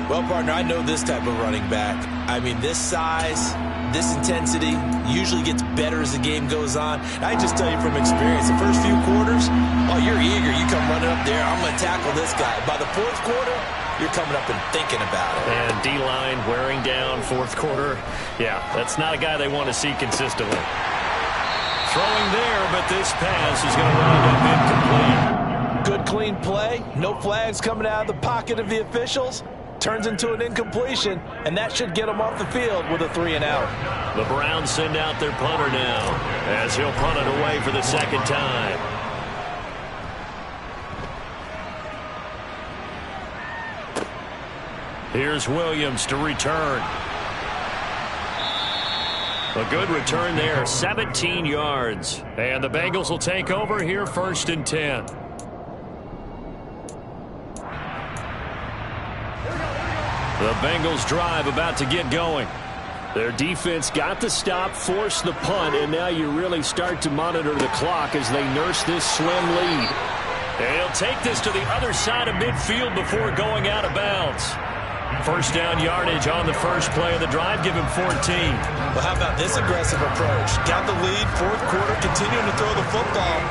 Well, partner, I know this type of running back. I mean, this size, this intensity usually gets better as the game goes on. I just tell you from experience, the first few quarters, oh, you're eager. You come running up there. I'm going to tackle this guy. By the fourth quarter, you're coming up and thinking about it. And D-line wearing down fourth quarter. Yeah, that's not a guy they want to see consistently. Throwing there, but this pass is going to wind up incomplete. Good, clean play. No flags coming out of the pocket of the officials. Turns into an incompletion, and that should get them off the field with a 3 and out. The Browns send out their punter now as he'll punt it away for the second time. Here's Williams to return. A good return there, 17 yards. And the Bengals will take over here, 1st and 10. The Bengals drive about to get going. Their defense got the stop, forced the punt, and now you really start to monitor the clock as they nurse this slim lead. They'll take this to the other side of midfield before going out of bounds. First down yardage on the first play of the drive. Give him 14. Well, how about this aggressive approach? Got the lead, fourth quarter, continuing to throw the football.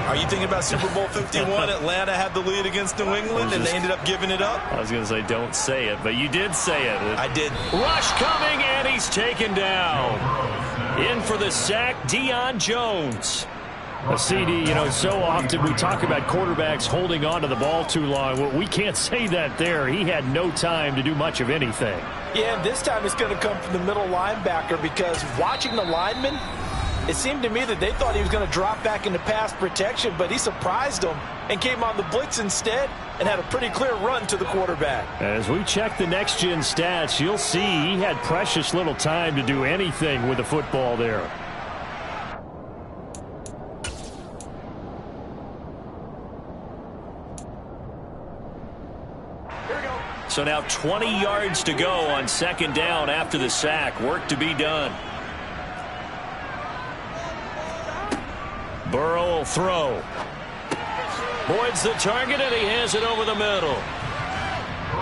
Are you thinking about Super Bowl 51? Atlanta had the lead against New England, and they ended up giving it up? I was going to say don't say it, but you did say it. I did. Rush coming, and he's taken down. In for the sack, Deion Jones. CD, so often we talk about quarterbacks holding on to the ball too long. Well, we can't say that there. He had no time to do much of anything. Yeah, and this time it's going to come from the middle linebacker, because watching the lineman, it seemed to me that they thought he was going to drop back into pass protection, but he surprised them and came on the blitz instead and had a pretty clear run to the quarterback. As we check the next-gen stats, you'll see he had precious little time to do anything with the football there. So now 20 yards to go on second down after the sack. Work to be done. Burrow will throw. Boyd's the target, and he has it over the middle.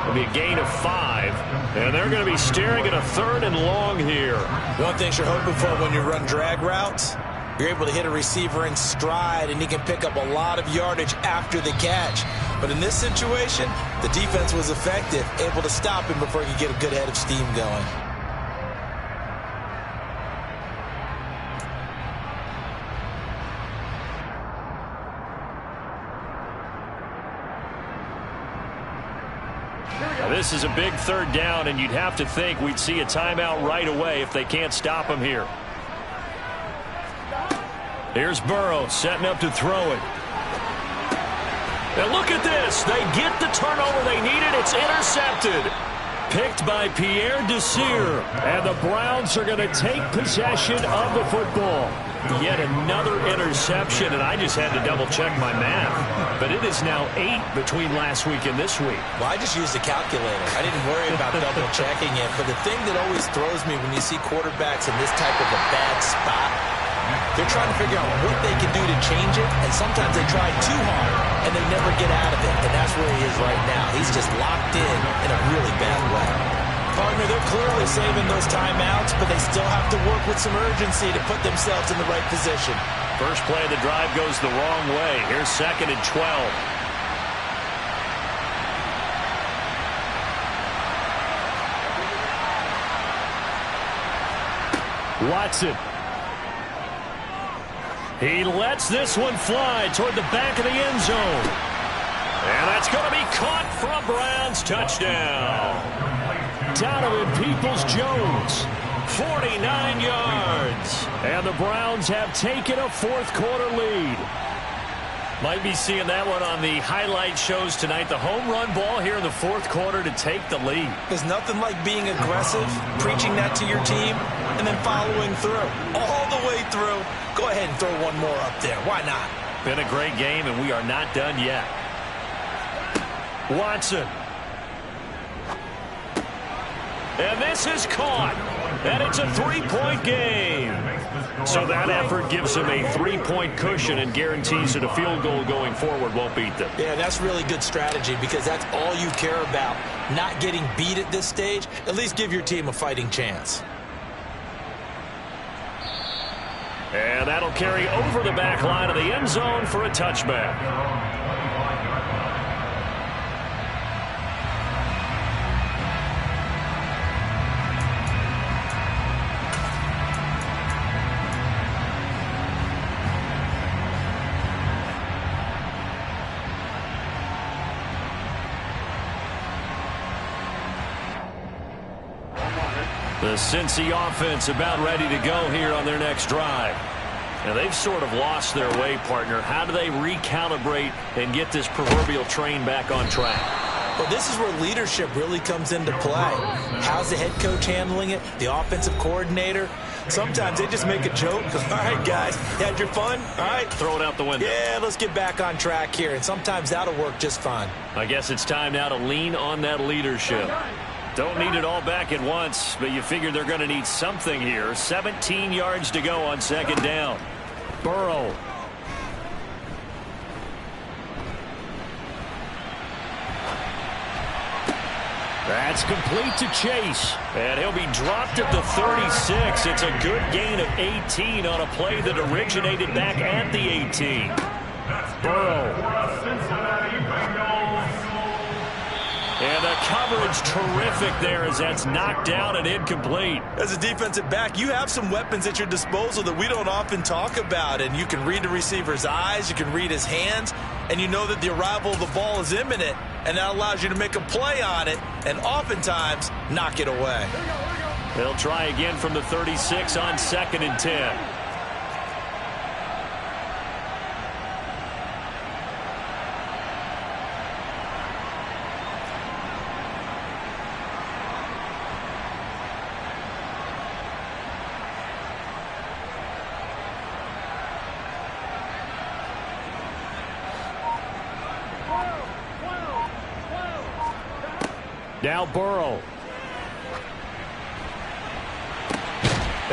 It'll be a gain of 5, and they're going to be staring at a 3rd and long here. One thing you're hoping for when you run drag routes, you're able to hit a receiver in stride, and he can pick up a lot of yardage after the catch. But in this situation, the defense was effective, able to stop him before he could get a good head of steam going. Now, this is a big 3rd down, and you'd have to think we'd see a timeout right away if they can't stop him here. Here's Burrow setting up to throw it. Now look at this. They get the turnover they needed. It's intercepted. Picked by Pierre Desir. And the Browns are going to take possession of the football. Yet another interception, and I just had to double-check my math. But it is now 8 between last week and this week. Well, I just used a calculator. I didn't worry about double-checking it. But the thing that always throws me when you see quarterbacks in this type of a bad spot, they're trying to figure out what they can do to change it, and sometimes they try too hard, and they never get out of it, and that's where he is right now. He's just locked in a really bad way. Partner, they're clearly saving those timeouts, but they still have to work with some urgency to put themselves in the right position. First play of the drive goes the wrong way. Here's 2nd and 12. Watson. He lets this one fly toward the back of the end zone. And that's going to be caught for a Browns touchdown. Donovan Peoples-Jones, 49 yards. And the Browns have taken a 4th quarter lead. Might be seeing that one on the highlight shows tonight. The home run ball here in the 4th quarter to take the lead. There's nothing like being aggressive, preaching that to your team, and then following through. All the way through. Go ahead and throw one more up there. Why not? Been a great game, and we are not done yet. Watson. And this is caught. And it's a 3-point game. So that effort gives him a 3-point cushion and guarantees that a field goal going forward won't beat them. Yeah, that's really good strategy because that's all you care about. Not getting beat at this stage. At least give your team a fighting chance. And that'll carry over the back line of the end zone for a touchback. The Cincy offense about ready to go here on their next drive. Now, they've sort of lost their way, partner. How do they recalibrate and get this proverbial train back on track? Well, this is where leadership really comes into play. How's the head coach handling it? The offensive coordinator? Sometimes they just make a joke. All right, guys, you had your fun? All right. Throw it out the window. Yeah, let's get back on track here. And sometimes that'll work just fine. I guess it's time now to lean on that leadership. Don't need it all back at once, but you figure they're going to need something here. 17 yards to go on second down. Burrow. That's complete to Chase. And he'll be dropped at the 36. It's a good gain of 18 on a play that originated back at the 18. Burrow. Cincinnati Bengals. And the coverage terrific there as that's knocked down and incomplete. As a defensive back, you have some weapons at your disposal that we don't often talk about. And you can read the receiver's eyes, you can read his hands, and you know that the arrival of the ball is imminent, and that allows you to make a play on it and oftentimes knock it away. They'll try again from the 36 on 2nd and 10. Now Burrow.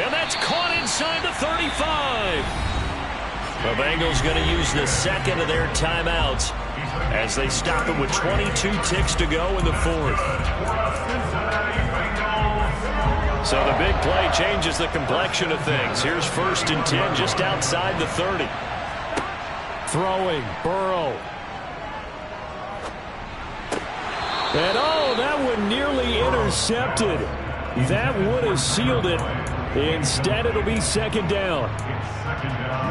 And that's caught inside the 35. The Bengals going to use the second of their timeouts as they stop it with 22 ticks to go in the 4th. So the big play changes the complexion of things. Here's 1st and 10 just outside the 30. Throwing, Burrow. And oh, that one nearly intercepted. That would have sealed it. Instead, it'll be 2nd down.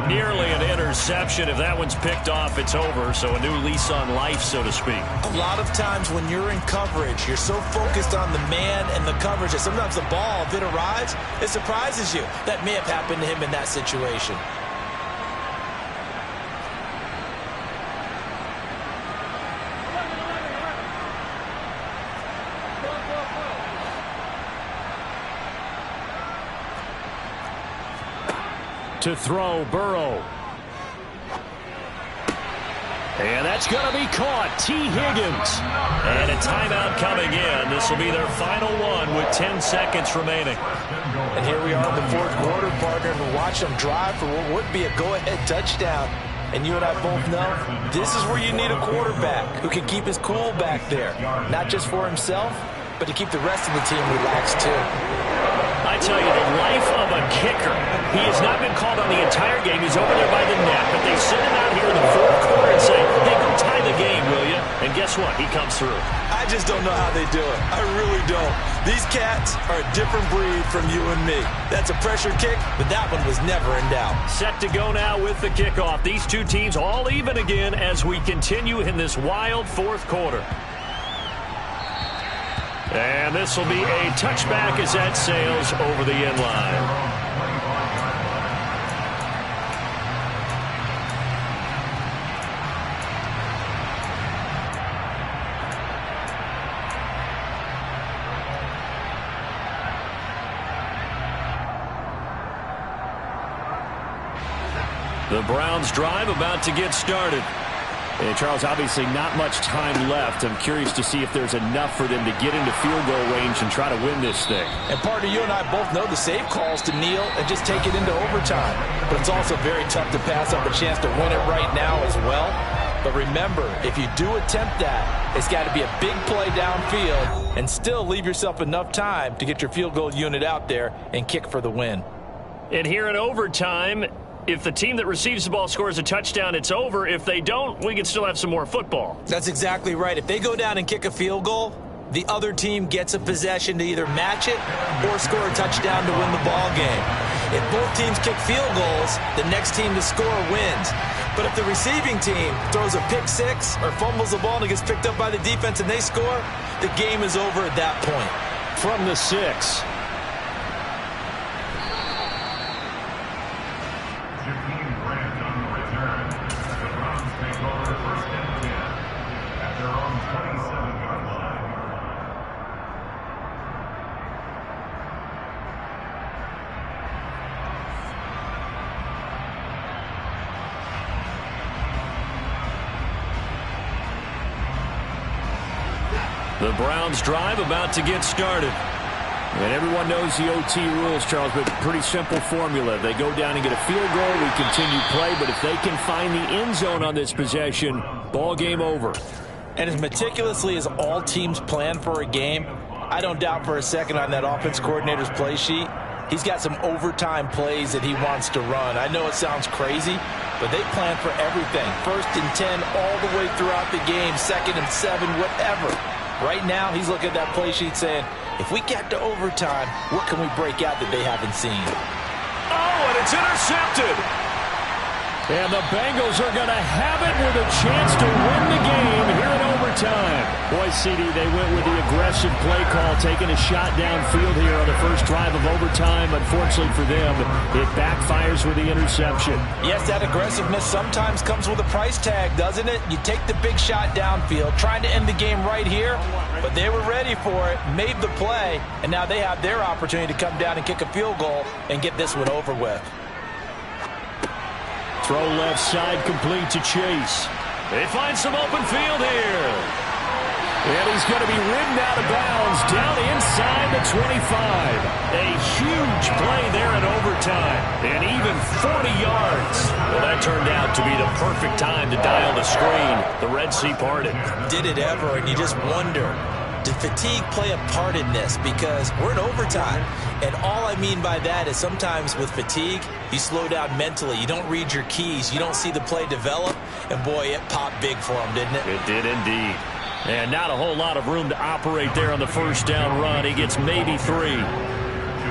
Nearly an interception. If that one's picked off, it's over. So a new lease on life, so to speak. A lot of times when you're in coverage, you're so focused on the man and the coverage that sometimes the ball, if it arrives, it surprises you. That may have happened to him in that situation. To throw, Burrow. And that's going to be caught. T. Higgins. And a timeout coming in. This will be their final one with 10 seconds remaining. And here we are in the 4th quarter, partner, and we'll watch them drive for what would be a go-ahead touchdown. And you and I both know this is where you need a quarterback who can keep his cool back there. Not just for himself, but to keep the rest of the team relaxed, too. I tell you, the life of a kicker. He has not been called on the entire game. He's over there by the net, but they send him out here in the 4th quarter and say, hey, go tie the game, will you? And guess what? He comes through. I just don't know how they do it. I really don't. These cats are a different breed from you and me. That's a pressure kick, but that one was never in doubt. Set to go now with the kickoff. These two teams all even again as we continue in this wild 4th quarter. And this will be a touchback as that sails over the end line. The Browns drive about to get started. And Charles, obviously not much time left. I'm curious to see if there's enough for them to get into field goal range and try to win this thing. And partner, you and I both know the safe calls to kneel and just take it into overtime. But it's also very tough to pass up a chance to win it right now as well. But remember, if you do attempt that, it's got to be a big play downfield and still leave yourself enough time to get your field goal unit out there and kick for the win. And here in overtime, if the team that receives the ball scores a touchdown, it's over. If they don't, we can still have some more football. That's exactly right. If they go down and kick a field goal, the other team gets a possession to either match it or score a touchdown to win the ball game. If both teams kick field goals, the next team to score wins. But if the receiving team throws a pick six or fumbles the ball and it gets picked up by the defense and they score, the game is over at that point. From the 6. The Browns drive about to get started. And everyone knows the OT rules, Charles, but pretty simple formula. They go down and get a field goal, we continue play, but if they can find the end zone on this possession, ball game over. And as meticulously as all teams plan for a game, I don't doubt for a second on that offense coordinator's play sheet, he's got some overtime plays that he wants to run. I know it sounds crazy, but they plan for everything. 1st and 10 all the way throughout the game, 2nd and 7, whatever. Right now, he's looking at that play sheet saying, if we get to overtime, what can we break out that they haven't seen? Oh, and it's intercepted. And the Bengals are going to have it with a chance to win the game here in overtime. Boy, CD, they went with the aggressive play call, taking a shot downfield here on the first drive of overtime. Unfortunately for them, it backfires with the interception. Yes, that aggressiveness sometimes comes with a price tag, doesn't it? You take the big shot downfield, trying to end the game right here, but they were ready for it, made the play, and now they have their opportunity to come down and kick a field goal and get this one over with. Throw left side complete to Chase. They find some open field here. And he's going to be ridden out of bounds down inside the 25. A huge play there in overtime. And even 40 yards. Well, that turned out to be the perfect time to dial the screen. The Red Sea parted. Did it ever, and you just wonder, did fatigue play a part in this? Because we're in overtime, and all I mean by that is sometimes with fatigue, you slow down mentally. You don't read your keys. You don't see the play develop, and boy, it popped big for him, didn't it? It did indeed. And not a whole lot of room to operate there on the first down run. He gets maybe 3.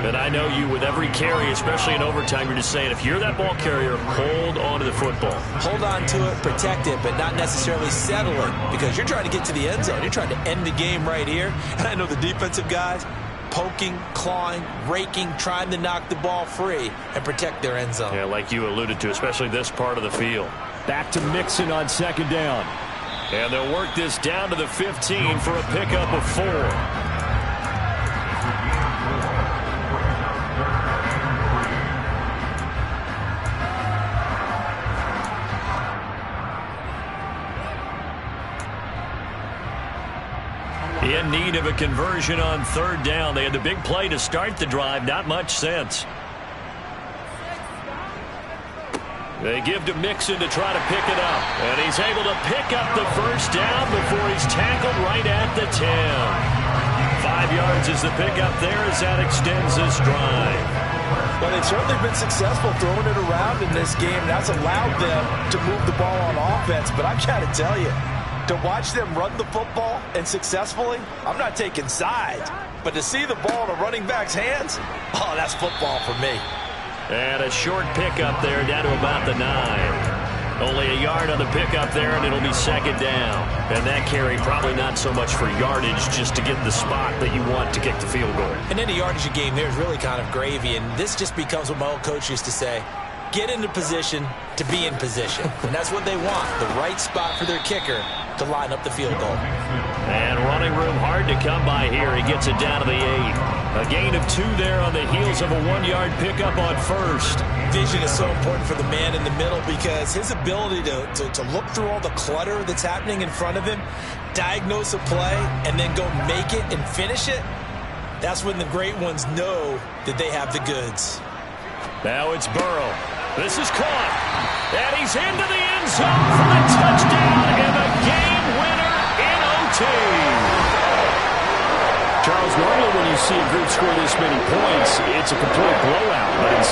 But I know you, with every carry, especially in overtime, you're just saying, if you're that ball carrier, hold on to the football. Hold on to it, protect it, but not necessarily settle it, because you're trying to get to the end zone. You're trying to end the game right here. And I know the defensive guys poking, clawing, raking, trying to knock the ball free and protect their end zone. Yeah, like you alluded to, especially this part of the field. Back to Mixon on 2nd down. And they'll work this down to the 15 for a pickup of 4. In need of a conversion on 3rd down. They had the big play to start the drive. Not much sense. They give to Mixon to try to pick it up. And he's able to pick up the first down before he's tackled right at the 10. 5 yards is the pickup there as that extends this drive. Well, they've certainly been successful throwing it around in this game. That's allowed them to move the ball on offense. But I've got to tell you, to watch them run the football and successfully, I'm not taking sides. But to see the ball in a running back's hands, oh, that's football for me. And a short pickup there down to about the 9. Only a yard on the pickup there, and it'll be 2nd down. And that carry probably not so much for yardage, just to get the spot that you want to kick the field goal. And any yardage a game there is really kind of gravy, and this just becomes what my old coach used to say, get into position to be in position. And that's what they want, the right spot for their kicker to line up the field goal. And running room hard to come by here. He gets it down to the 8. A gain of 2 there on the heels of a 1-yard pickup on 1st. Vision is so important for the man in the middle because his ability to look through all the clutter that's happening in front of him, diagnose a play, and then go make it and finish it, that's when the great ones know that they have the goods. Now it's Burrow. This is caught. And he's into the end zone for the touchdown.